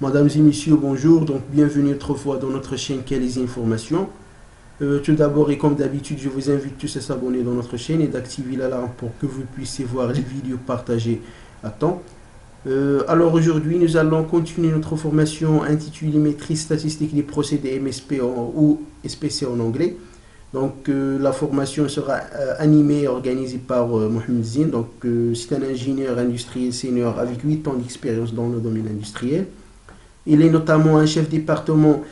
Mesdames et messieurs, bonjour. Donc, bienvenue autrefois dans notre chaîne Quelles Informations. Tout d'abord, et comme d'habitude, je vous invite tous à s'abonner dans notre chaîne et d'activer l'alarme pour que vous puissiez voir les vidéos partagées à temps. Alors aujourd'hui, nous allons continuer notre formation intitulée Maîtrise statistique des procédés MSP ou SPC en anglais. Donc la formation sera animée et organisée par Mohamed Zine. Donc c'est un ingénieur industriel senior avec 8 ans d'expérience dans le domaine industriel. Il est notamment un chef département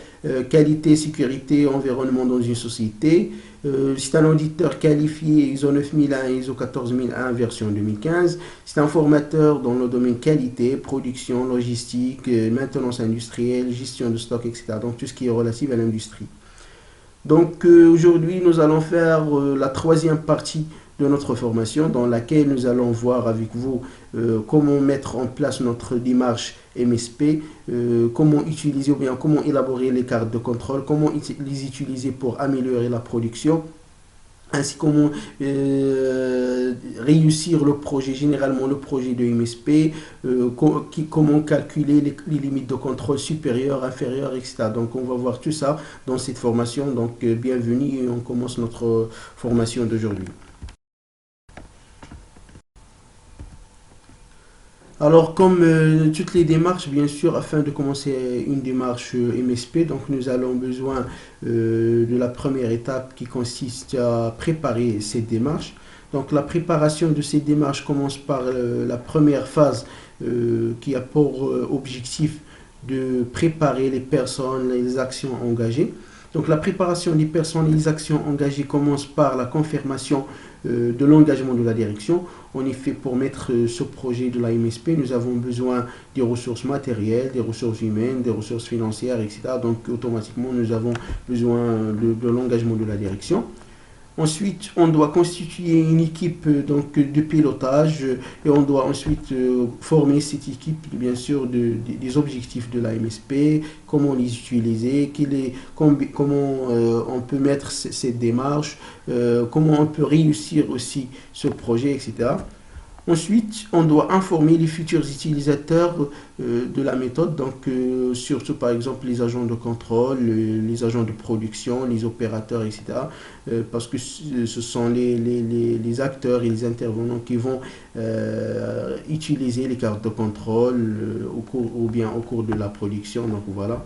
qualité, sécurité, environnement dans une société. C'est un auditeur qualifié ISO 9001 et ISO 14001 version 2015. C'est un formateur dans le domaine qualité, production, logistique, maintenance industrielle, gestion de stock, etc. Donc tout ce qui est relatif à l'industrie. Donc aujourd'hui, nous allons faire la troisième partie de notre formation dans laquelle nous allons voir avec vous comment mettre en place notre démarche MSP, comment utiliser ou bien comment élaborer les cartes de contrôle, comment les utiliser pour améliorer la production, ainsi comment réussir le projet, généralement le projet de MSP, comment calculer les limites de contrôle supérieures, inférieures, etc. Donc on va voir tout ça dans cette formation. Donc bienvenue et on commence notre formation d'aujourd'hui. Alors, comme toutes les démarches, bien sûr, afin de commencer une démarche MSP, donc nous allons besoin de la première étape qui consiste à préparer cette démarche. Donc, la préparation de cette démarche commence par la première phase qui a pour objectif de préparer les personnes, les actions engagées. Donc, la préparation des personnes et les actions engagées commence par la confirmation de l'engagement de la direction. En effet, pour mettre ce projet de la MSP, nous avons besoin des ressources matérielles, des ressources humaines, des ressources financières, etc. Donc, automatiquement, nous avons besoin de l'engagement de la direction. Ensuite, on doit constituer une équipe donc, de pilotage et on doit ensuite former cette équipe, bien sûr, des objectifs de la MSP, comment les utiliser, comment on peut mettre cette démarche, comment on peut réussir aussi ce projet, etc. Ensuite, on doit informer les futurs utilisateurs de la méthode, donc surtout par exemple les agents de contrôle, les agents de production, les opérateurs, etc. Parce que ce sont les acteurs et les intervenants qui vont utiliser les cartes de contrôle au cours de la production. Donc voilà.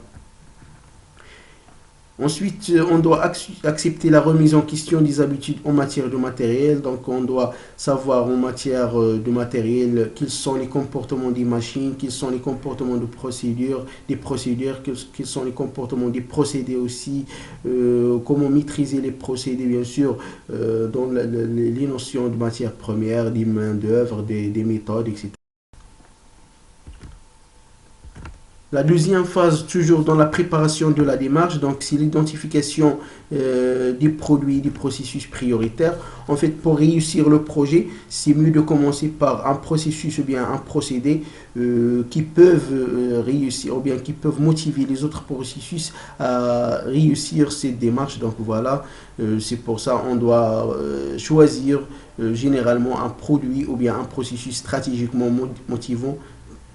Ensuite, on doit accepter la remise en question des habitudes en matière de matériel. Donc, on doit savoir en matière de matériel quels sont les comportements des machines, quels sont les comportements de procédures, quels sont les comportements des procédés aussi, comment maîtriser les procédés, bien sûr, dans les notions de matières premières, des main-d'œuvre, des méthodes, etc. La deuxième phase, toujours dans la préparation de la démarche, donc c'est l'identification des produits, des processus prioritaires. En fait, pour réussir le projet, c'est mieux de commencer par un processus ou bien un procédé qui peuvent réussir ou bien qui peuvent motiver les autres processus à réussir cette démarche. Donc voilà, c'est pour ça on doit choisir généralement un produit ou bien un processus stratégiquement motivant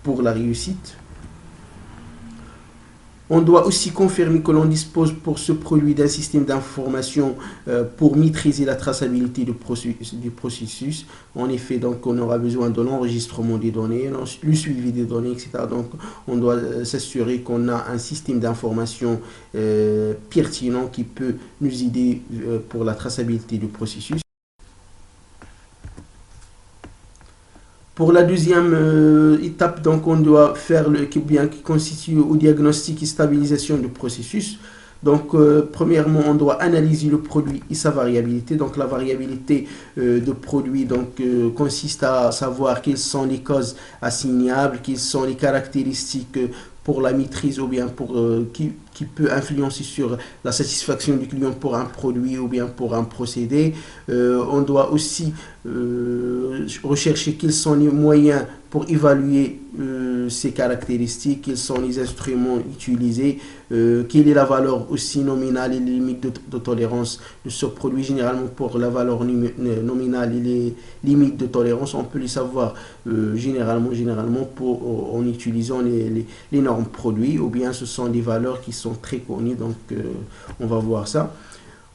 pour la réussite. On doit aussi confirmer que l'on dispose pour ce produit d'un système d'information pour maîtriser la traçabilité du processus. En effet, donc, on aura besoin de l'enregistrement des données, le suivi des données, etc. Donc, on doit s'assurer qu'on a un système d'information pertinent qui peut nous aider pour la traçabilité du processus. Pour la deuxième étape, donc, on doit faire qui constitue au diagnostic et stabilisation du processus. Donc, premièrement, on doit analyser le produit et sa variabilité. Donc, la variabilité de produit consiste à savoir quelles sont les causes assignables, quelles sont les caractéristiques pour la maîtrise ou bien qui peut influencer sur la satisfaction du client pour un produit ou bien pour un procédé. On doit aussi rechercher quels sont les moyens pour évaluer ces caractéristiques, quels sont les instruments utilisés, quelle est la valeur aussi nominale et les limites de tolérance de ce produit. Généralement, pour la valeur nominale et les limites de tolérance, on peut les savoir généralement en utilisant les normes produits, ou bien ce sont des valeurs qui sont très connues, donc on va voir ça.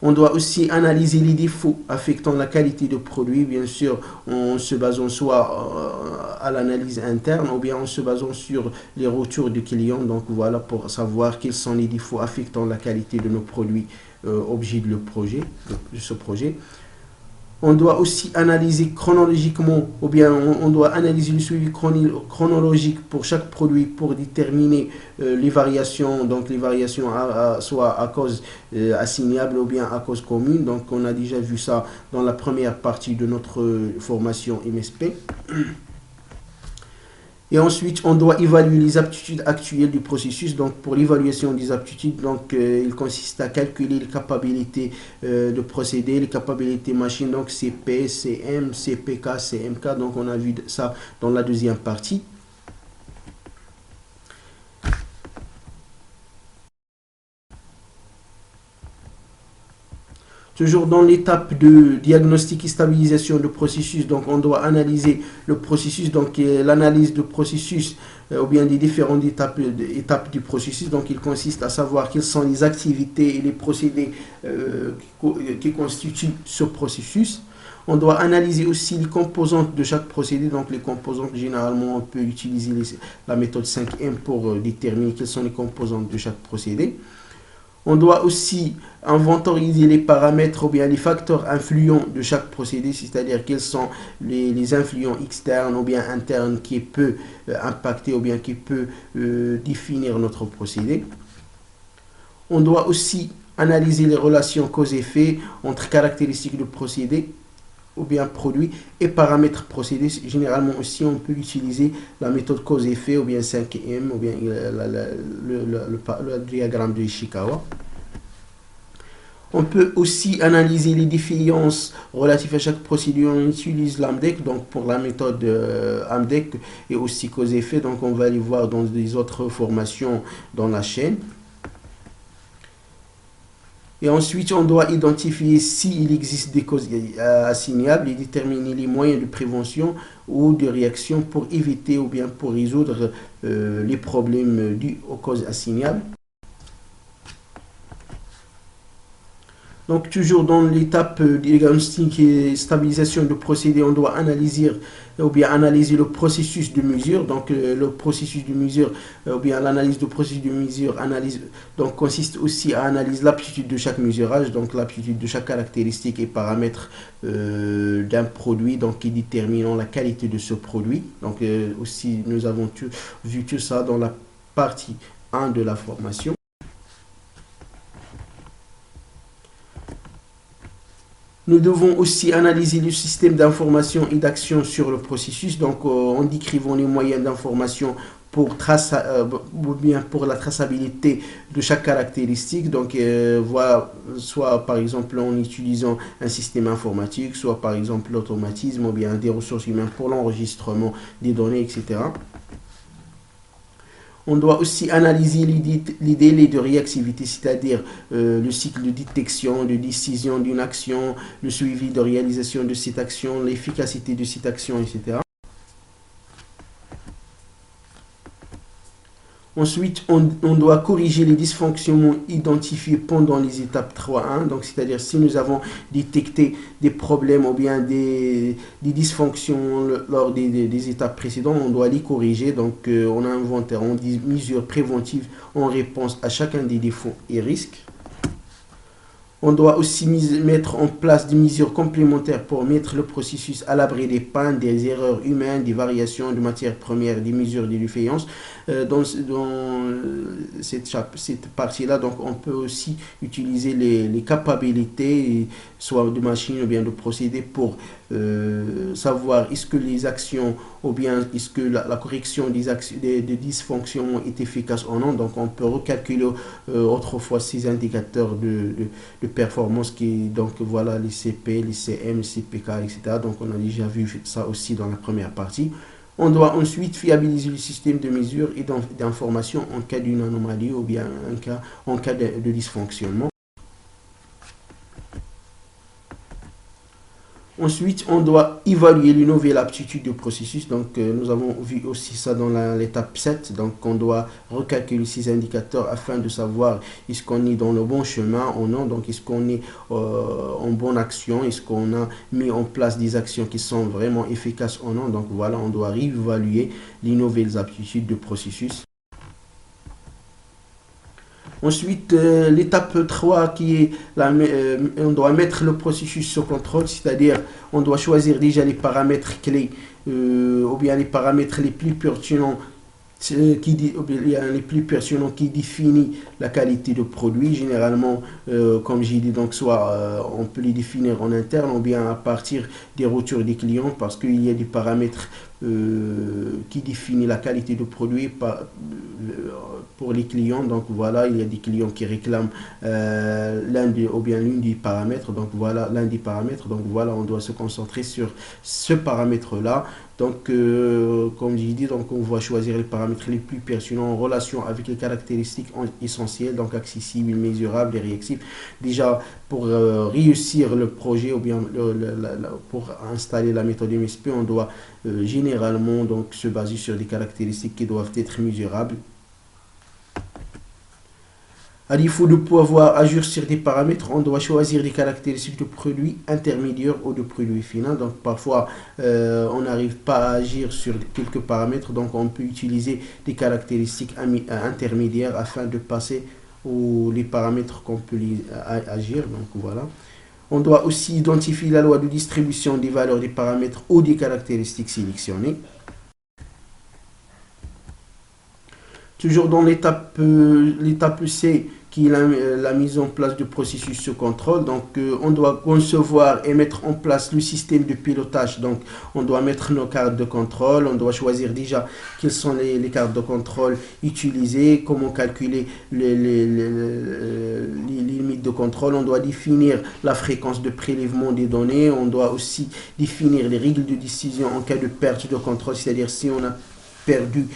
On doit aussi analyser les défauts affectant la qualité de produit, bien sûr, en se basant soit à l'analyse interne ou bien en se basant sur les retours du client. Donc voilà, pour savoir quels sont les défauts affectant la qualité de nos produits objets de ce projet. On doit aussi analyser chronologiquement, ou bien on doit analyser le suivi chronologique pour chaque produit pour déterminer les variations, donc les variations soit à cause assignable ou bien à cause commune. Donc on a déjà vu ça dans la première partie de notre formation MSP. Et ensuite, on doit évaluer les aptitudes actuelles du processus. Donc, pour l'évaluation des aptitudes, donc, il consiste à calculer les capacités de procéder, les capacités machine, donc CP, CM, CPK, CMK. Donc, on a vu ça dans la deuxième partie. Toujours dans l'étape de diagnostic et stabilisation de processus, donc on doit analyser le processus, donc l'analyse du processus ou bien des différentes étapes du processus. Donc il consiste à savoir quelles sont les activités et les procédés qui constituent ce processus. On doit analyser aussi les composantes de chaque procédé. Donc les composantes, généralement, on peut utiliser la méthode 5M pour déterminer quelles sont les composantes de chaque procédé. On doit aussi inventoriser les paramètres ou bien les facteurs influents de chaque procédé, c'est-à-dire quels sont les influents externes ou bien internes qui peuvent impacter ou bien qui peuvent définir notre procédé. On doit aussi analyser les relations cause-effet entre caractéristiques de procédé ou bien produit et paramètres procédés. Généralement aussi, on peut utiliser la méthode cause-effet ou bien 5M ou bien le diagramme de Ishikawa. On peut aussi analyser les défaillances relatives à chaque procédure. On utilise l'AMDEC, donc pour la méthode AMDEC et aussi cause-effet. Donc on va les voir dans des autres formations dans la chaîne. Et ensuite, on doit identifier s'il existe des causes assignables et déterminer les moyens de prévention ou de réaction pour éviter ou bien pour résoudre les problèmes dus aux causes assignables. Donc, toujours dans l'étape diagnostic et stabilisation de procédé, on doit analyser le processus de mesure. Donc, le processus de mesure ou bien l'analyse du processus de mesure donc, consiste aussi à analyser l'aptitude de chaque mesurage, donc l'aptitude de chaque caractéristique et paramètre d'un produit, donc qui déterminent la qualité de ce produit. Donc, aussi, nous avons vu tout ça dans la partie 1 de la formation. Nous devons aussi analyser le système d'information et d'action sur le processus, donc en décrivant les moyens d'information pour la traçabilité de chaque caractéristique. Donc, voilà, soit par exemple en utilisant un système informatique, soit par exemple l'automatisme ou bien des ressources humaines pour l'enregistrement des données, etc. On doit aussi analyser les délais de réactivité, c'est-à-dire le cycle de détection, de décision d'une action, le suivi de réalisation de cette action, l'efficacité de cette action, etc. Ensuite, on doit corriger les dysfonctionnements identifiés pendant les étapes 3.1. Donc, c'est-à-dire si nous avons détecté des problèmes ou bien des dysfonctions lors des étapes précédentes, on doit les corriger. Donc, on invente des mesures préventives en réponse à chacun des défauts et risques. On doit aussi mettre en place des mesures complémentaires pour mettre le processus à l'abri des pannes, des erreurs humaines, des variations de matières premières, des mesures de défaillance. Dans cette partie-là, donc on peut aussi utiliser les capacités, soit de machine ou bien de procédé, pour savoir est-ce que les actions ou bien est-ce que la correction des dysfonctionnements est efficace ou non. Donc on peut recalculer autrefois ces indicateurs de performance donc voilà les CP, les CM, les CPK, etc. Donc on a déjà vu ça aussi dans la première partie. On doit ensuite fiabiliser le système de mesure et d'information en cas d'une anomalie ou bien en cas de dysfonctionnement. Ensuite, on doit évaluer les nouvelles aptitudes du processus. Donc, nous avons vu aussi ça dans l'étape 7. Donc, on doit recalculer ces indicateurs afin de savoir est-ce qu'on est dans le bon chemin ou non. Donc, est-ce qu'on est en bonne action, est-ce qu'on a mis en place des actions qui sont vraiment efficaces ou non. Donc, voilà, on doit réévaluer les nouvelles aptitudes du processus. Ensuite, l'étape 3 qui est, on doit mettre le processus sous contrôle, c'est-à-dire on doit choisir déjà les paramètres clés ou bien les paramètres les plus pertinents qui définit la qualité du produit. Généralement, comme j'ai dit, donc soit on peut les définir en interne ou bien à partir des retours des clients, parce qu'il y a des paramètres qui définissent la qualité du produit pour les clients. Donc voilà, il y a des clients qui réclament l'une des paramètres. Donc voilà, l'un des paramètres. Donc voilà, on doit se concentrer sur ce paramètre-là. Donc, comme j'ai dit, donc on va choisir les paramètres les plus pertinents en relation avec les caractéristiques essentielles, donc accessibles, mesurables et réactifs. Déjà, pour réussir le projet ou bien pour installer la méthode MSP, on doit généralement donc se baser sur des caractéristiques qui doivent être mesurables. À défaut de pouvoir agir sur des paramètres, on doit choisir des caractéristiques de produits intermédiaires ou de produits finaux. Donc parfois, on n'arrive pas à agir sur quelques paramètres, donc on peut utiliser des caractéristiques intermédiaires afin de passer les paramètres qu'on peut agir. Donc voilà. On doit aussi identifier la loi de distribution des valeurs des paramètres ou des caractéristiques sélectionnées. Toujours dans l'étape C, qui est la mise en place du processus sous contrôle. Donc, on doit concevoir et mettre en place le système de pilotage. Donc, on doit mettre nos cartes de contrôle. On doit choisir déjà quelles sont les cartes de contrôle utilisées, comment calculer les limites de contrôle. On doit définir la fréquence de prélèvement des données. On doit aussi définir les règles de décision en cas de perte de contrôle, c'est-à-dire si on a perdu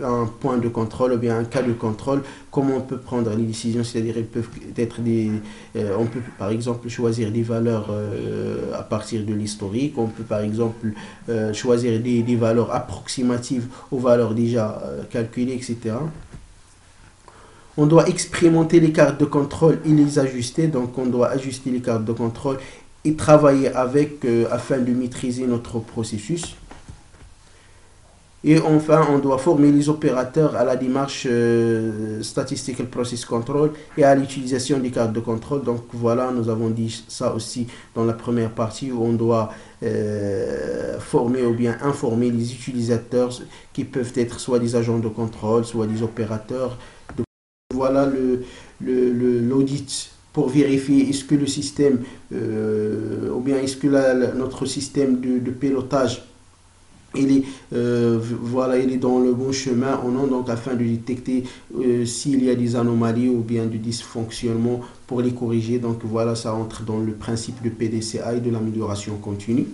un point de contrôle ou bien un cas de contrôle, comment on peut prendre les décisions, c'est-à-dire elles peuvent être on peut par exemple choisir des valeurs à partir de l'historique, on peut par exemple choisir des valeurs approximatives aux valeurs déjà calculées, etc. On doit expérimenter les cartes de contrôle et les ajuster, donc on doit ajuster les cartes de contrôle et travailler avec afin de maîtriser notre processus. Et enfin, on doit former les opérateurs à la démarche Statistical Process Control et à l'utilisation des cartes de contrôle. Donc voilà, nous avons dit ça aussi dans la première partie où on doit former ou bien informer les utilisateurs qui peuvent être soit des agents de contrôle, soit des opérateurs. Voilà l'audit pour vérifier est-ce que le système ou bien est-ce que notre système de pilotage il est dans le bon chemin ou non, donc afin de détecter s'il y a des anomalies ou bien du dysfonctionnement pour les corriger. Donc voilà, ça entre dans le principe de PDCA et de l'amélioration continue.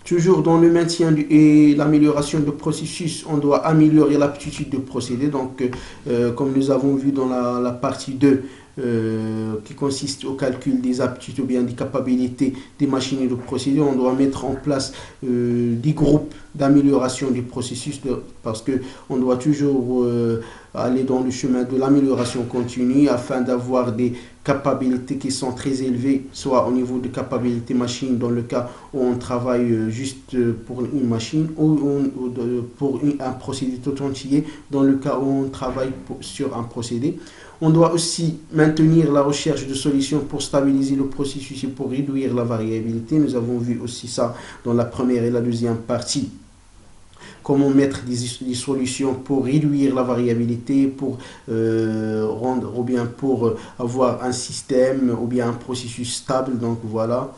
Toujours dans le maintien et l'amélioration du processus, on doit améliorer l'aptitude de procéder. Donc, comme nous avons vu dans la partie 2, qui consiste au calcul des aptitudes ou bien des capacités des machines et de procédés, on doit mettre en place des groupes d'amélioration du processus parce qu'on doit toujours aller dans le chemin de l'amélioration continue afin d'avoir des capacités qui sont très élevées, soit au niveau de capacités machine dans le cas où on travaille juste pour une machine ou pour un procédé tout entier dans le cas où on travaille sur un procédé. On doit aussi maintenir la recherche de solutions pour stabiliser le processus et pour réduire la variabilité. Nous avons vu aussi ça dans la première et la deuxième partie comment mettre des solutions pour réduire la variabilité, pour rendre, ou bien pour avoir un système, ou bien un processus stable. Donc voilà.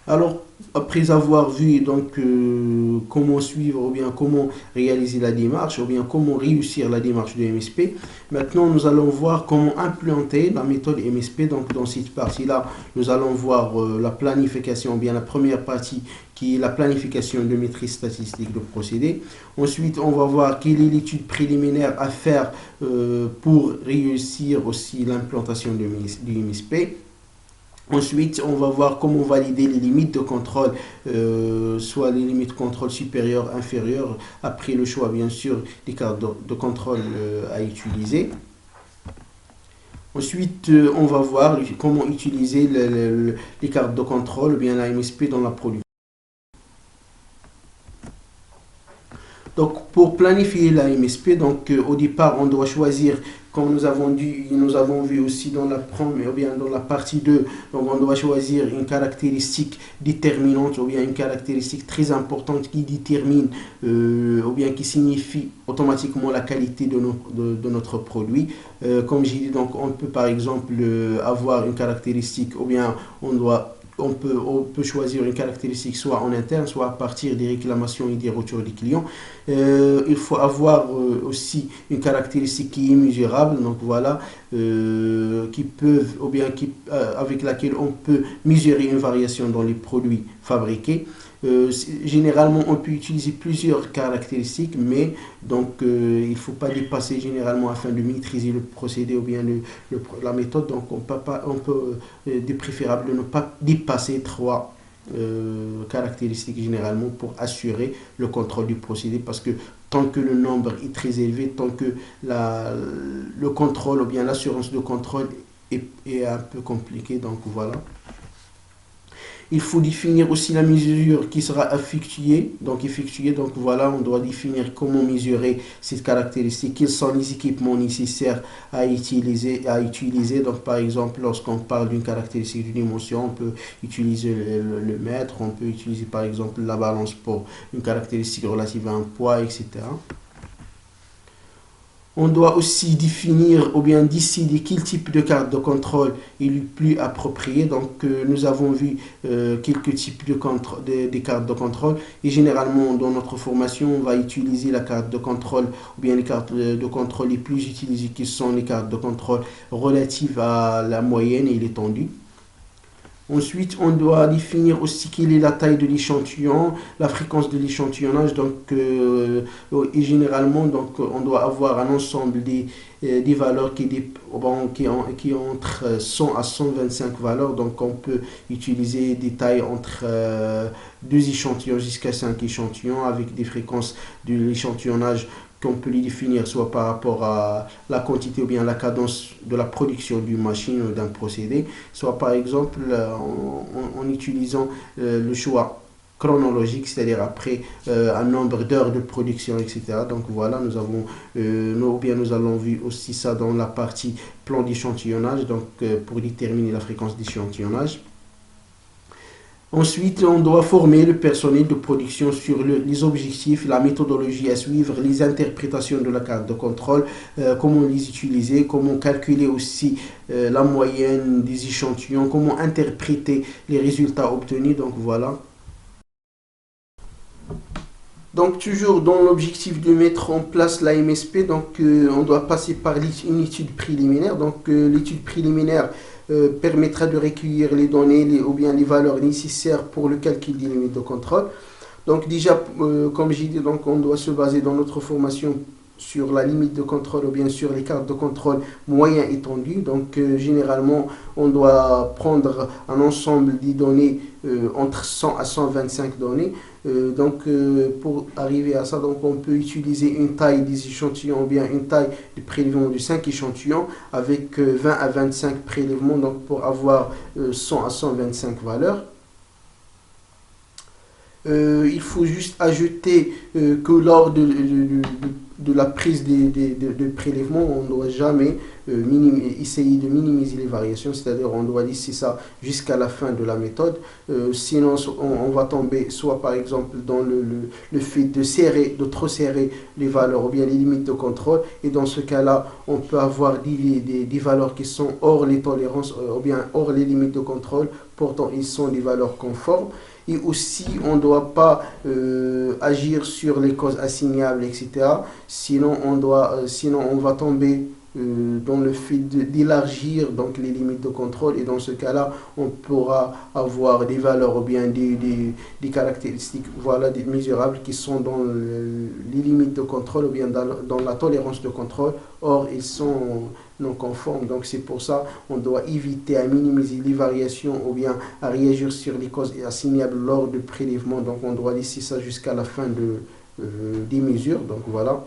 Alors, après avoir vu donc comment suivre ou bien comment réaliser la démarche ou bien comment réussir la démarche de MSP, maintenant nous allons voir comment implanter la méthode MSP. Donc dans cette partie-là, nous allons voir la planification ou bien la première partie qui est la planification de maîtrise statistique de procédé. Ensuite, on va voir quelle est l'étude préliminaire à faire pour réussir aussi l'implantation du MSP. Ensuite, on va voir comment valider les limites de contrôle, soit les limites de contrôle supérieures, inférieures, après le choix bien sûr des cartes de contrôle à utiliser. Ensuite, on va voir comment utiliser les cartes de contrôle, ou bien la MSP dans la production. Donc, pour planifier la MSP, donc, au départ, on doit choisir, comme nous avons vu aussi dans la première, ou bien dans la partie 2, donc on doit choisir une caractéristique déterminante, ou bien une caractéristique très importante qui détermine, ou bien qui signifie automatiquement la qualité de notre produit. Comme j'ai dit, donc on peut par exemple avoir une caractéristique, ou bien on peut choisir une caractéristique soit en interne, soit à partir des réclamations et des retours des clients. Il faut avoir aussi une caractéristique qui est mesurable, donc voilà, qui peuvent, ou bien avec laquelle on peut mesurer une variation dans les produits fabriqués. Généralement, on peut utiliser plusieurs caractéristiques, mais donc il ne faut pas dépasser généralement afin de maîtriser le procédé ou bien la méthode. Donc on peut de préférable de ne pas dépasser trois caractéristiques généralement pour assurer le contrôle du procédé, parce que tant que le nombre est très élevé, tant que le contrôle ou bien l'assurance de contrôle est un peu compliqué. Donc voilà. Il faut définir aussi la mesure qui sera effectuée. Donc voilà, on doit définir comment mesurer cette caractéristique, quels sont les équipements nécessaires à utiliser. Donc par exemple, lorsqu'on parle d'une caractéristique d'une dimension, on peut utiliser le mètre, on peut utiliser par exemple la balance pour une caractéristique relative à un poids, etc. On doit aussi définir ou bien décider quel type de carte de contrôle est le plus approprié. Donc, nous avons vu quelques types des cartes de contrôle. Et généralement, dans notre formation, on va utiliser la carte de contrôle ou bien les cartes de contrôle les plus utilisées, qui sont les cartes de contrôle relatives à la moyenne et l'étendue. Ensuite, on doit définir aussi quelle est la taille de l'échantillon, la fréquence de l'échantillonnage. Donc, et généralement, donc, on doit avoir un ensemble des valeurs qui ont entre 100 à 125 valeurs. Donc, on peut utiliser des tailles entre 2 échantillons jusqu'à 5 échantillons avec des fréquences de l'échantillonnage qu'on peut les définir soit par rapport à la quantité ou bien la cadence de la production d'une machine ou d'un procédé, soit par exemple en utilisant le choix chronologique, c'est-à-dire après un nombre d'heures de production, etc. Donc voilà, nous allons vu aussi ça dans la partie plan d'échantillonnage, donc pour déterminer la fréquence d'échantillonnage. Ensuite, on doit former le personnel de production sur les objectifs, la méthodologie à suivre, les interprétations de la carte de contrôle, comment les utiliser, comment calculer aussi la moyenne des échantillons, comment interpréter les résultats obtenus. Donc voilà. Donc toujours dans l'objectif de mettre en place la MSP, donc on doit passer par une étude préliminaire. Donc l'étude préliminaire permettra de recueillir les données ou bien les valeurs nécessaires pour le calcul des limites de contrôle. Donc déjà, comme j'ai dit, donc on doit se baser dans notre formation sur la limite de contrôle ou bien sur les cartes de contrôle moyen étendu. Donc généralement, on doit prendre un ensemble des données entre 100 à 125 données. Pour arriver à ça, donc on peut utiliser une taille des échantillons ou bien une taille de prélèvement de 5 échantillons avec 20 à 25 prélèvements, donc pour avoir 100 à 125 valeurs. Il faut juste ajouter que lors de la prise de prélèvement, on ne doit jamais essayer de minimiser les variations, c'est-à-dire on doit laisser ça jusqu'à la fin de la méthode. Sinon, on va tomber soit par exemple dans le fait de trop serrer les valeurs ou bien les limites de contrôle, et dans ce cas-là, on peut avoir des valeurs qui sont hors les tolérances ou bien hors les limites de contrôle, pourtant ils sont des valeurs conformes. Et aussi, on ne doit pas agir sur les causes assignables, etc. Sinon on va tomber dans le fait d'élargir donc les limites de contrôle, et dans ce cas-là, on pourra avoir des valeurs ou bien des caractéristiques voilà, des mesurables qui sont dans les limites de contrôle ou bien dans la tolérance de contrôle. Or, ils sont non conformes. Donc, c'est pour ça qu'on doit éviter à minimiser les variations ou bien à réagir sur les causes assignables lors du prélèvement. Donc, on doit laisser ça jusqu'à la fin des mesures. Donc, voilà.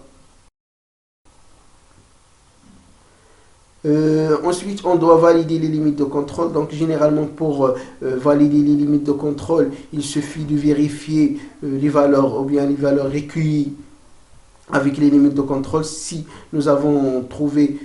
Ensuite, on doit valider les limites de contrôle. Donc, généralement, pour valider les limites de contrôle, il suffit de vérifier les valeurs ou bien les valeurs recueillies avec les limites de contrôle. Si nous avons trouvé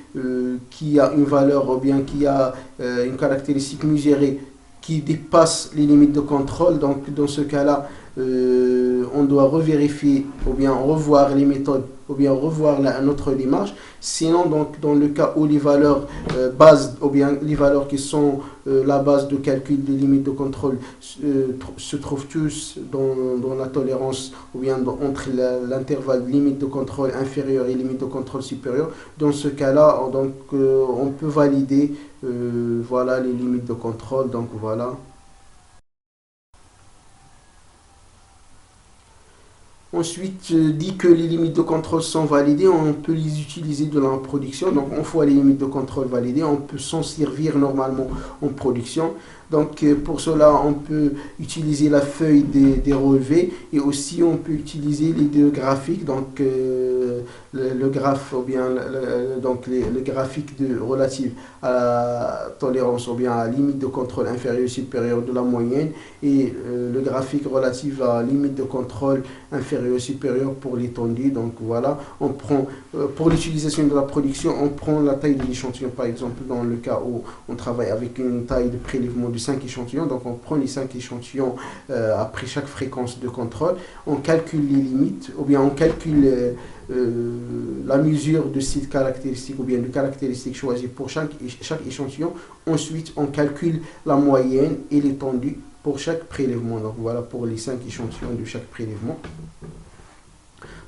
qu'il y a une valeur ou bien qu'il y a une caractéristique mesurée qui dépasse les limites de contrôle, donc dans ce cas-là, on doit revérifier ou bien revoir les méthodes ou bien revoir notre démarche. Sinon, donc, dans le cas où les valeurs bases ou bien les valeurs qui sont la base de calcul des limites de contrôle se trouvent tous dans la tolérance ou bien entre l'intervalle limite de contrôle inférieur et limite de contrôle supérieur, dans ce cas-là, donc, on peut valider voilà, les limites de contrôle. Donc voilà. Ensuite, dit que les limites de contrôle sont validées, on peut les utiliser dans la production. Donc, une fois les limites de contrôle validées, on peut s'en servir normalement en production. Donc, pour cela, on peut utiliser la feuille des relevés, et aussi on peut utiliser les deux graphiques. Donc, le graphe ou bien donc le graphique relatif à la tolérance ou bien à la limite de contrôle inférieure et supérieure de la moyenne, et le graphique relatif à la limite de contrôle inférieure et supérieure pour l'étendue. Donc voilà, on prend pour l'utilisation de la production, on prend la taille de l'échantillon. Par exemple, dans le cas où on travaille avec une taille de prélèvement de 5 échantillons, donc on prend les 5 échantillons après chaque fréquence de contrôle, on calcule les limites ou bien on calcule la mesure de cette caractéristique ou bien de caractéristiques choisies pour chaque échantillon. Ensuite, on calcule la moyenne et l'étendue pour chaque prélèvement. Donc voilà pour les 5 échantillons de chaque prélèvement.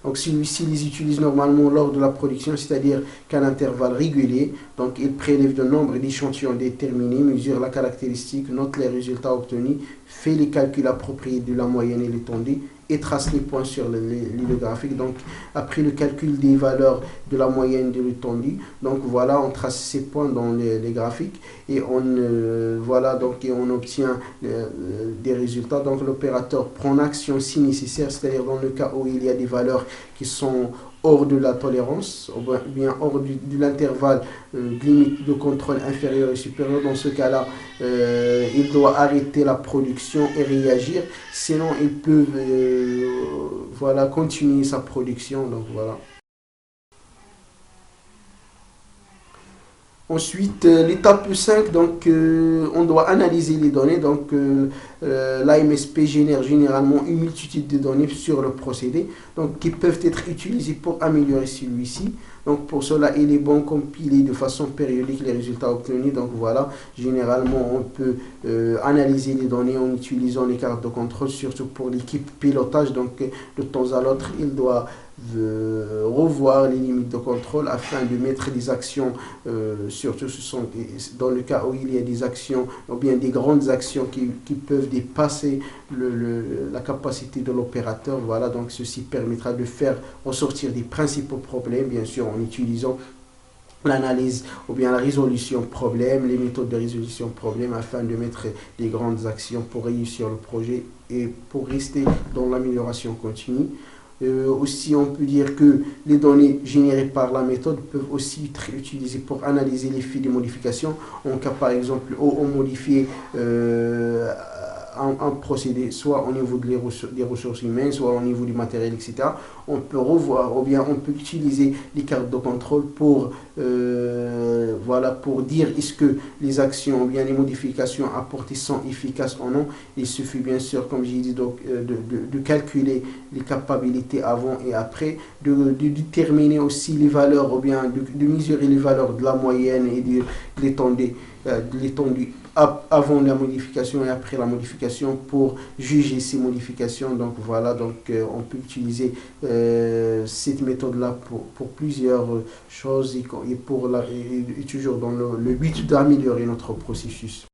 Donc celui-ci les utilise normalement lors de la production, c'est-à-dire qu'à un intervalle régulier. Donc il prélève le nombre d'échantillons déterminés, mesure la caractéristique, note les résultats obtenus, fait les calculs appropriés de la moyenne et l'étendue, et trace les points sur le graphique. Donc après le calcul des valeurs de la moyenne de l'étendue, donc voilà, on trace ces points dans les graphiques, et on voilà, donc et on obtient des résultats. Donc l'opérateur prend action si nécessaire, c'est-à-dire dans le cas où il y a des valeurs qui sont hors de la tolérance, ou bien hors de l'intervalle limite de contrôle inférieur et supérieur. Dans ce cas-là, il doit arrêter la production et réagir, sinon il peut voilà, continuer sa production. Donc voilà. Ensuite, l'étape 5, donc, on doit analyser les données. Donc, l'AMSP génère généralement une multitude de données sur le procédé, donc, qui peuvent être utilisées pour améliorer celui-ci. Donc, pour cela, il est bon compiler de façon périodique les résultats obtenus. Donc, voilà, généralement, on peut analyser les données en utilisant les cartes de contrôle, surtout pour l'équipe pilotage. Donc, de temps à l'autre, il doit revoir les limites de contrôle afin de mettre des actions, surtout ce sont dans le cas où il y a des actions ou bien des grandes actions qui peuvent dépasser la capacité de l'opérateur. Voilà, donc ceci permettra de faire ressortir des principaux problèmes, bien sûr en utilisant l'analyse ou bien la résolution problème, les méthodes de résolution problème, afin de mettre des grandes actions pour réussir le projet et pour rester dans l'amélioration continue. Aussi, on peut dire que les données générées par la méthode peuvent aussi être utilisées pour analyser l'effet des modifications. En cas, par exemple, où on modifie un procédé, soit au niveau des ressources humaines, soit au niveau du matériel, etc., on peut revoir ou bien on peut utiliser les cartes de contrôle pour, voilà, pour dire est-ce que les actions ou bien les modifications apportées sont efficaces ou non. Il suffit bien sûr, comme j'ai dit, donc, de calculer les capacités avant et après, de déterminer aussi les valeurs ou bien de mesurer les valeurs de la moyenne et de l'étendue avant la modification et après la modification pour juger ces modifications. Donc voilà, donc on peut utiliser cette méthode-là pour plusieurs choses et toujours dans le but d'améliorer notre processus.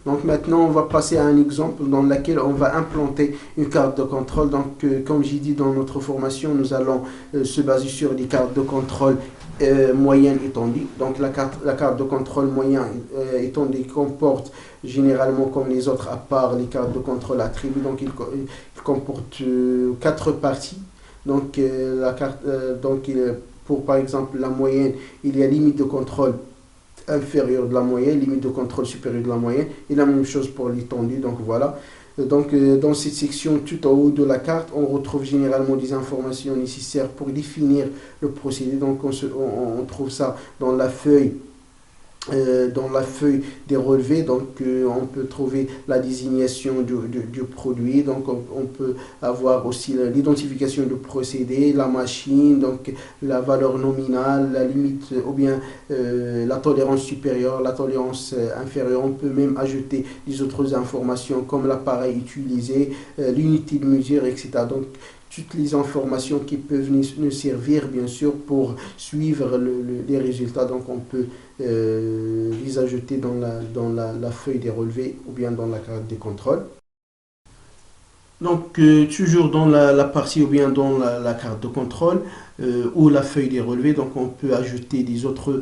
Donc maintenant, on va passer à un exemple dans lequel on va implanter une carte de contrôle. Donc comme j'ai dit dans notre formation, nous allons se baser sur des cartes de contrôle moyenne étendue. Donc la carte de contrôle moyen étendue comporte généralement comme les autres, à part les cartes de contrôle attribuées, donc il comporte 4 parties. Donc pour par exemple la moyenne, il y a limite de contrôle inférieure de la moyenne, limite de contrôle supérieure de la moyenne, et la même chose pour l'étendue. Donc voilà. Donc dans cette section tout en haut de la carte, on retrouve généralement des informations nécessaires pour définir le procédé. Donc on trouve ça dans la feuille des relevés. Donc on peut trouver la désignation du produit, donc on peut avoir aussi l'identification du procédé, la machine, donc la valeur nominale, la limite ou bien la tolérance supérieure, la tolérance inférieure. On peut même ajouter des autres informations comme l'appareil utilisé, l'unité de mesure, etc. Donc toutes les informations qui peuvent nous servir bien sûr pour suivre les résultats. Donc on peut les ajouter dans la feuille des relevés ou bien dans la carte des contrôles. Donc toujours dans la partie ou bien dans la carte de contrôle ou la feuille des relevés, donc on peut ajouter des autres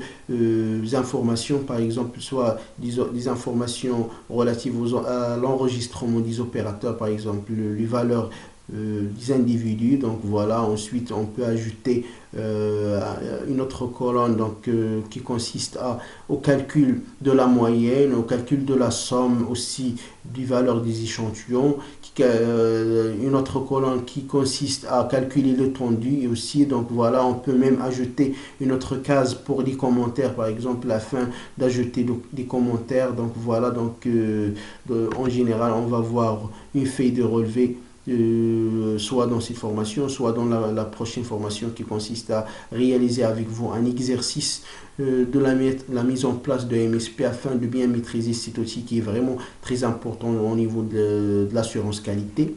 informations, par exemple soit des informations relatives à l'enregistrement des opérateurs, par exemple les valeurs des individus. Donc voilà, ensuite on peut ajouter une autre colonne donc, qui consiste au calcul de la moyenne, au calcul de la somme aussi des valeurs des échantillons, une autre colonne qui consiste à calculer l'étendue et aussi. Donc voilà, on peut même ajouter une autre case pour des commentaires, par exemple afin d'ajouter des commentaires. Donc voilà, donc en général on va voir une feuille de relevé soit dans cette formation, soit dans la prochaine formation qui consiste à réaliser avec vous un exercice de la mise en place de MSP afin de bien maîtriser cet outil qui est vraiment très important au niveau de l'assurance qualité.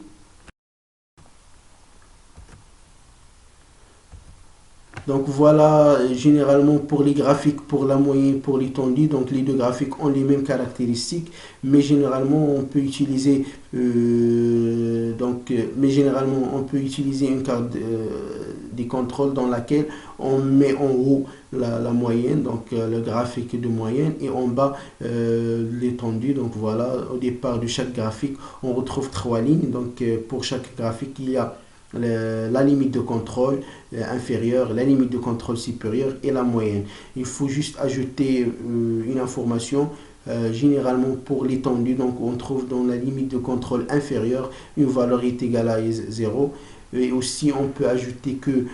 Donc voilà, généralement pour les graphiques, pour la moyenne, pour l'étendue, donc les deux graphiques ont les mêmes caractéristiques, mais généralement on peut utiliser une carte des contrôles dans laquelle on met en haut la moyenne, donc le graphique de moyenne, et en bas l'étendue. Donc voilà, au départ de chaque graphique, on retrouve 3 lignes. Donc pour chaque graphique, il y a la limite de contrôle inférieure, la limite de contrôle supérieure et la moyenne. Il faut juste ajouter une information. Généralement pour l'étendue, donc on trouve dans la limite de contrôle inférieure une valeur est égale à 0. Et aussi on peut ajouter que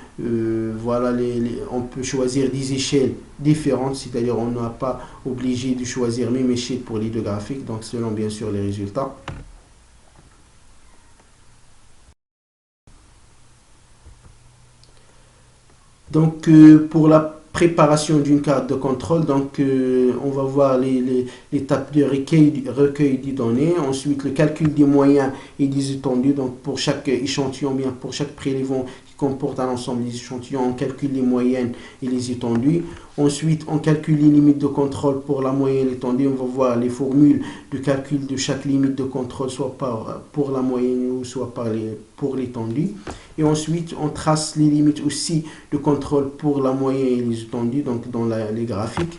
voilà, on peut choisir des échelles différentes, c'est-à-dire on n'a pas obligé de choisir même échelle pour les deux graphiques, donc selon bien sûr les résultats. Donc pour la préparation d'une carte de contrôle, donc on va voir l'étape de recueil des données, ensuite le calcul des moyens et des étendues. Donc pour chaque échantillon, bien pour chaque prélèvement qui comporte un ensemble des échantillons, on calcule les moyennes et les étendues. Ensuite, on calcule les limites de contrôle pour la moyenne et l'étendue. On va voir les formules de calcul de chaque limite de contrôle, soit pour la moyenne ou soit pour l'étendue. Et ensuite, on trace les limites aussi de contrôle pour la moyenne et les étendues, donc dans les graphiques.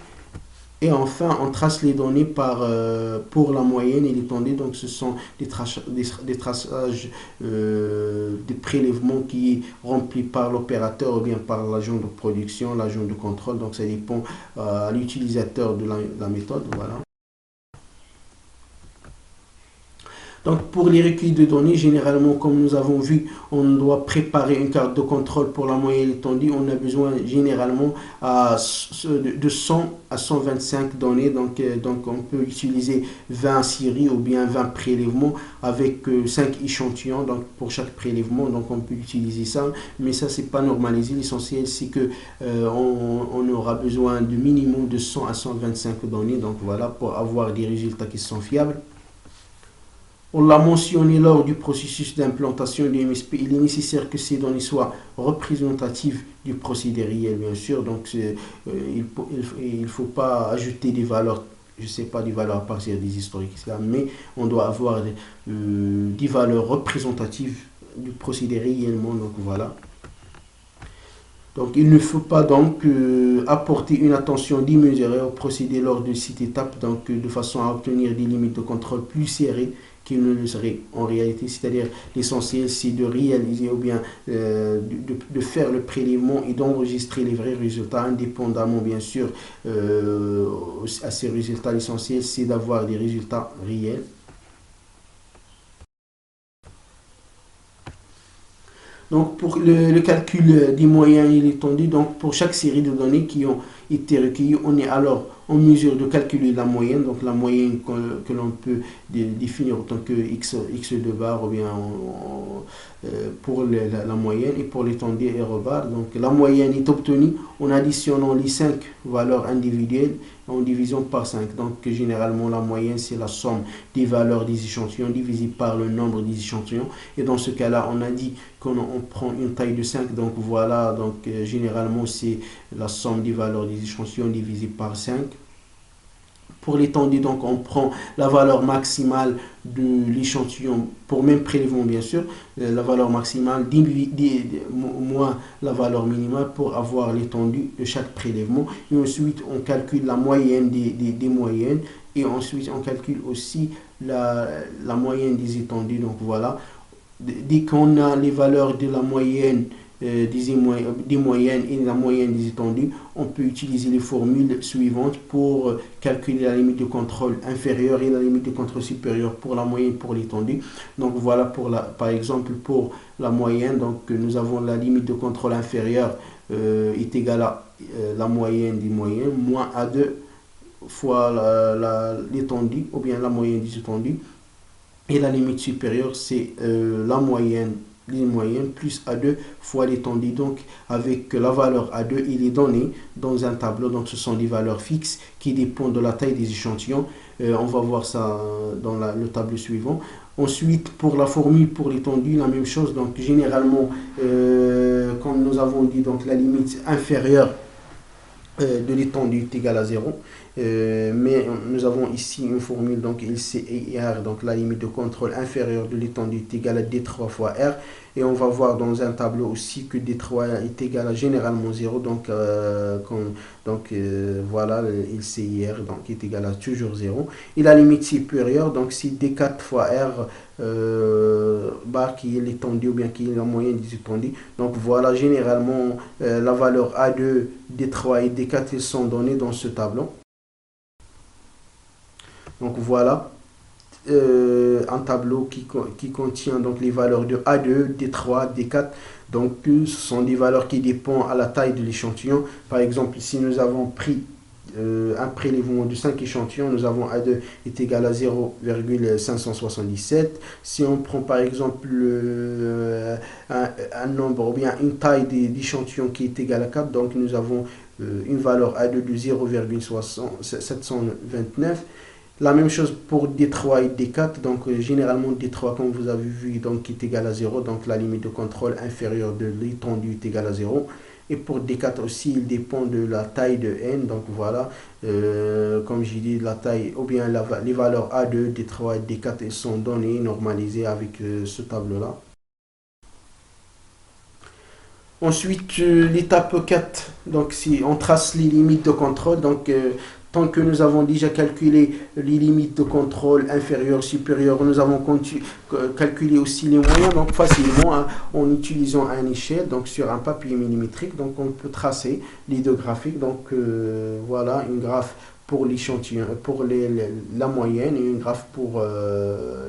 Et enfin, on trace les données pour la moyenne et l'étendue. Donc, ce sont des traçages des prélèvements qui est rempli par l'opérateur ou bien par l'agent de production, l'agent de contrôle. Donc, ça dépend à l'utilisateur de la méthode. Voilà. Donc pour les recueils de données, généralement, comme nous avons vu, on doit préparer une carte de contrôle pour la moyenne étendue. On a besoin généralement de 100 à 125 données. Donc on peut utiliser 20 séries ou bien 20 prélèvements avec 5 échantillons donc pour chaque prélèvement. Donc on peut utiliser ça, mais ça c'est pas normalisé. L'essentiel c'est que on aura besoin de minimum de 100 à 125 données. Donc voilà, pour avoir des résultats qui sont fiables. On l'a mentionné lors du processus d'implantation du MSP, il est nécessaire que ces données soient représentatives du procédé réel, bien sûr. Donc, il ne faut pas ajouter des valeurs, je ne sais pas, des valeurs à partir des historiques, mais on doit avoir des valeurs représentatives du procédé réellement. Donc, voilà. Donc, il ne faut pas donc apporter une attention démesurée au procédé lors de cette étape, donc de façon à obtenir des limites de contrôle plus serrées qu'il ne le serait en réalité. C'est-à-dire, l'essentiel, c'est de réaliser ou bien de faire le prélèvement et d'enregistrer les vrais résultats, indépendamment, bien sûr, à ces résultats. L'essentiel, c'est d'avoir des résultats réels. Donc, pour le calcul des moyens et l'étendue, donc pour chaque série de données qui ont été recueillies, on est alors en mesure de calculer la moyenne, donc la moyenne que l'on peut définir en tant que x de bar ou bien pour la moyenne, et pour l'étendue R bar. Donc la moyenne est obtenue en additionnant les 5 valeurs individuelles en divisant par 5. Donc généralement la moyenne c'est la somme des valeurs des échantillons divisée par le nombre des échantillons, et dans ce cas là on a dit qu'on prend une taille de 5, donc voilà, donc généralement c'est la somme des valeurs des échantillons divisée par 5. Pour l'étendue, donc on prend la valeur maximale de l'échantillon pour même prélèvement, bien sûr, la valeur maximale moins la valeur minimale pour avoir l'étendue de chaque prélèvement. Et ensuite on calcule la moyenne des moyennes, et ensuite on calcule aussi la moyenne des étendues. Donc voilà, dès qu'on a les valeurs de la moyenne des moyennes et la moyenne des étendues, on peut utiliser les formules suivantes pour calculer la limite de contrôle inférieure et la limite de contrôle supérieure pour la moyenne, pour l'étendue. Donc voilà, par exemple pour la moyenne, donc nous avons la limite de contrôle inférieure est égale à la moyenne des moyennes moins A2 fois l'étendue ou bien la moyenne des étendues, et la limite supérieure c'est la moyenne plus A2 fois l'étendue. Donc avec la valeur A2, il est donné dans un tableau. Donc ce sont des valeurs fixes qui dépendent de la taille des échantillons. On va voir ça dans le tableau suivant. Ensuite, pour la formule pour l'étendue, la même chose. Donc généralement, comme nous avons dit, donc la limite inférieure de l'étendue est égale à 0. Mais nous avons ici une formule, donc LCR, donc la limite de contrôle inférieure de l'étendue est égale à D3 fois R. Et on va voir dans un tableau aussi que D3 est égal à généralement 0. Donc, voilà, LCIR donc, est égal à toujours 0. Et la limite supérieure, donc c'est D4 fois R bar qui est l'étendue ou bien qui est la moyenne des étendues. Donc voilà, généralement la valeur A2, D3 et D4 ils sont donnés dans ce tableau. Donc voilà un tableau qui contient donc les valeurs de A2, D3, D4. Donc ce sont des valeurs qui dépendent à la taille de l'échantillon. Par exemple, si nous avons pris un prélèvement de 5 échantillons, nous avons A2 est égal à 0,577. Si on prend par exemple un nombre ou bien une taille d'échantillon qui est égale à 4, donc nous avons une valeur A2 de 0,729. La même chose pour D3 et D4, donc généralement D3 comme vous avez vu donc est égal à 0, donc la limite de contrôle inférieure de l'étendue est égale à 0. Et pour D4 aussi, il dépend de la taille de n, donc voilà, comme j'ai dit, la taille, ou bien les valeurs A2, D3 et D4 elles sont données, normalisées avec ce tableau-là. Ensuite, l'étape 4, donc si on trace les limites de contrôle, donc tant que nous avons déjà calculé les limites de contrôle inférieures, supérieures, nous avons calculé aussi les moyens, donc facilement en utilisant une échelle, donc sur un papier millimétrique, donc on peut tracer les deux graphiques. Donc voilà, une graphe pour l'échantillon, pour la moyenne et une graphe pour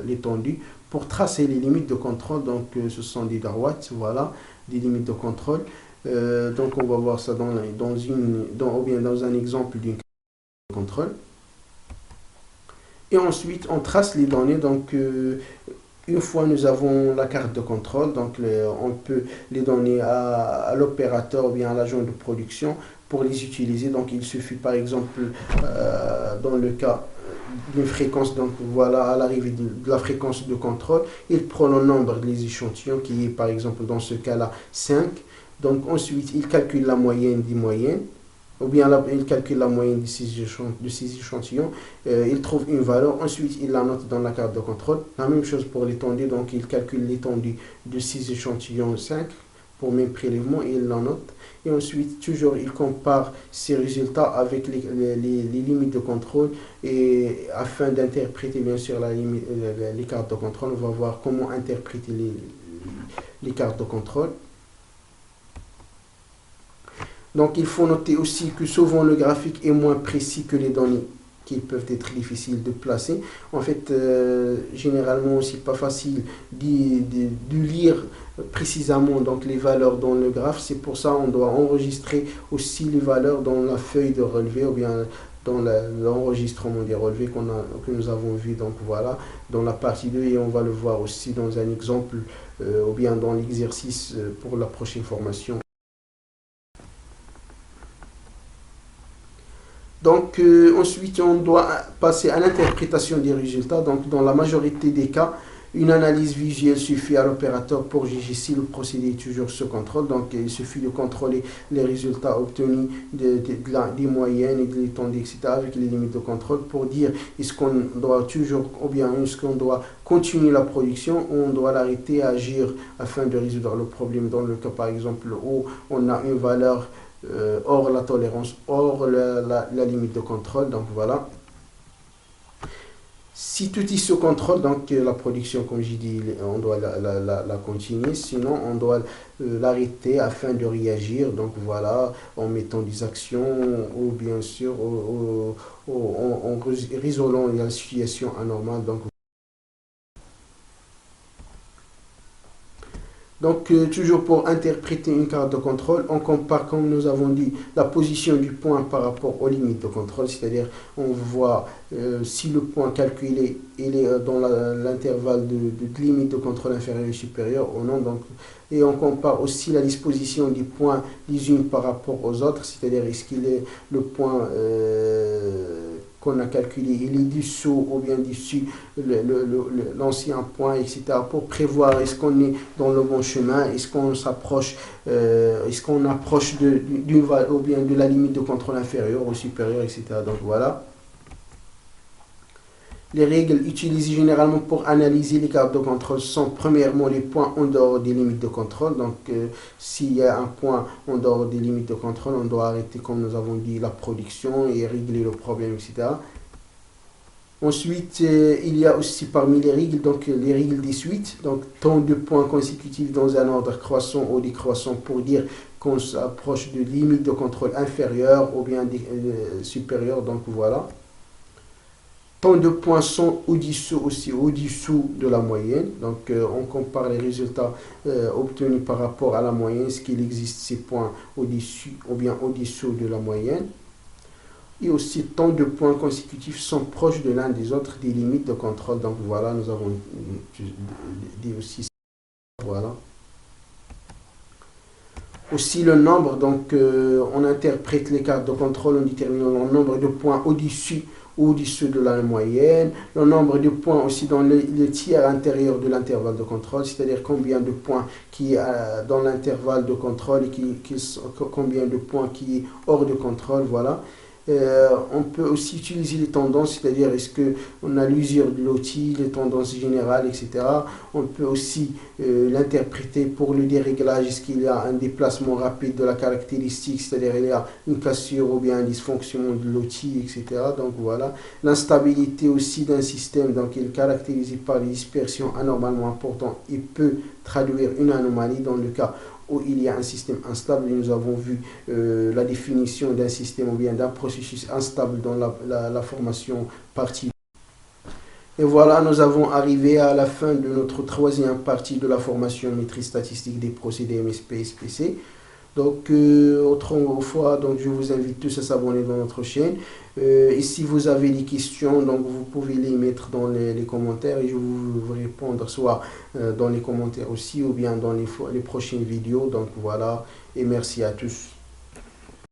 l'étendue, pour tracer les limites de contrôle. Donc ce sont des droites, voilà, des limites de contrôle. Donc on va voir ça ou bien dans un exemple d'une contrôle. Et ensuite on trace les données. Donc une fois nous avons la carte de contrôle, donc on peut les donner à l'opérateur ou bien à l'agent de production pour les utiliser. Donc il suffit par exemple dans le cas d'une fréquence, donc voilà, à l'arrivée de la fréquence de contrôle, il prend le nombre des échantillons qui est par exemple dans ce cas-là 5. Donc ensuite il calcule la moyenne des moyennes, ou bien il calcule la moyenne de ces échantillons, il trouve une valeur, ensuite il la note dans la carte de contrôle. La même chose pour l'étendue, donc il calcule l'étendue de ces échantillons 5 pour même prélèvement et il la note. Et ensuite, toujours, il compare ces résultats avec les limites de contrôle et afin d'interpréter bien sûr les cartes de contrôle, on va voir comment interpréter les cartes de contrôle. Donc il faut noter aussi que souvent le graphique est moins précis que les données qui peuvent être difficiles de placer. En fait, généralement, c'est pas facile de lire précisément donc les valeurs dans le graphe. C'est pour ça qu'on doit enregistrer aussi les valeurs dans la feuille de relevé ou bien dans l'enregistrement des relevés que nous avons vu. Donc voilà, dans la partie 2, et on va le voir aussi dans un exemple ou bien dans l'exercice pour la prochaine formation. Donc ensuite, on doit passer à l'interprétation des résultats. Donc dans la majorité des cas, une analyse visuelle suffit à l'opérateur pour juger si le procédé est toujours sous contrôle. Donc il suffit de contrôler les résultats obtenus des moyennes et de l'étendue, etc. avec les limites de contrôle pour dire est-ce qu'on doit toujours, ou bien est-ce qu'on doit continuer la production ou on doit l'arrêter à agir afin de résoudre le problème. Dans le cas par exemple où on a une valeur hors la tolérance, hors la limite de contrôle. Donc voilà. Si tout est sous contrôle, donc la production, comme j'ai dit, on doit la continuer. Sinon, on doit l'arrêter afin de réagir. Donc voilà, en mettant des actions ou bien sûr en résolvant la situation anormale. Donc, toujours pour interpréter une carte de contrôle, on compare, comme nous avons dit, la position du point par rapport aux limites de contrôle, c'est-à-dire on voit si le point calculé il est dans l'intervalle de limite de contrôle inférieur et supérieur ou non. Donc, et on compare aussi la disposition des points les unes par rapport aux autres, c'est-à-dire est-ce qu'il est le point qu'on a calculé, il est dessous ou bien dessus l'ancien point, etc. pour prévoir est-ce qu'on est dans le bon chemin, est-ce qu'on s'approche, est-ce qu'on approche ou bien de la limite de contrôle inférieur ou supérieur, etc. Donc voilà. Les règles utilisées généralement pour analyser les cartes de contrôle sont premièrement les points en dehors des limites de contrôle. Donc s'il y a un point en dehors des limites de contrôle, on doit arrêter, comme nous avons dit, la production et régler le problème, etc. Ensuite, il y a aussi parmi les règles, donc les règles des suites, donc tant de points consécutifs dans un ordre croissant ou décroissant pour dire qu'on s'approche de limites de contrôle inférieures ou bien supérieures. Donc voilà. Tant de points sont au-dessous aussi, au-dessous de la moyenne. Donc on compare les résultats obtenus par rapport à la moyenne. Est-ce qu'il existe ces points au-dessus ou bien au-dessous de la moyenne? Et aussi tant de points consécutifs sont proches de l'un des autres des limites de contrôle. Donc voilà, nous avons dit aussi voilà. Aussi le nombre, donc on interprète les cartes de contrôle en déterminant le nombre de points au-dessus ou au-dessous de la moyenne, le nombre de points aussi dans le tiers intérieur de l'intervalle de contrôle, c'est-à-dire combien de points qui est dans l'intervalle de contrôle et combien de points qui est hors de contrôle, voilà. On peut aussi utiliser les tendances, c'est-à-dire est-ce qu'on a l'usure de l'outil, les tendances générales, etc. On peut aussi l'interpréter pour le déréglage, est-ce qu'il y a un déplacement rapide de la caractéristique, c'est-à-dire il y a une cassure ou bien un dysfonctionnement de l'outil, etc. Donc voilà. L'instabilité aussi d'un système, donc il est caractérisé par des dispersions anormalement importantes et peut traduire une anomalie dans le cas où il y a un système instable. Et nous avons vu la définition d'un système ou bien d'un processus instable dans la formation partie. Et voilà, nous avons arrivé à la fin de notre troisième partie de la formation maîtrise statistique des procédés MSP et SPC. Donc, autrefois, donc, je vous invite tous à s'abonner dans notre chaîne. Et si vous avez des questions, donc, vous pouvez les mettre dans les commentaires et je vais vous répondre soit dans les commentaires aussi ou bien dans les prochaines vidéos. Donc, voilà, et merci à tous.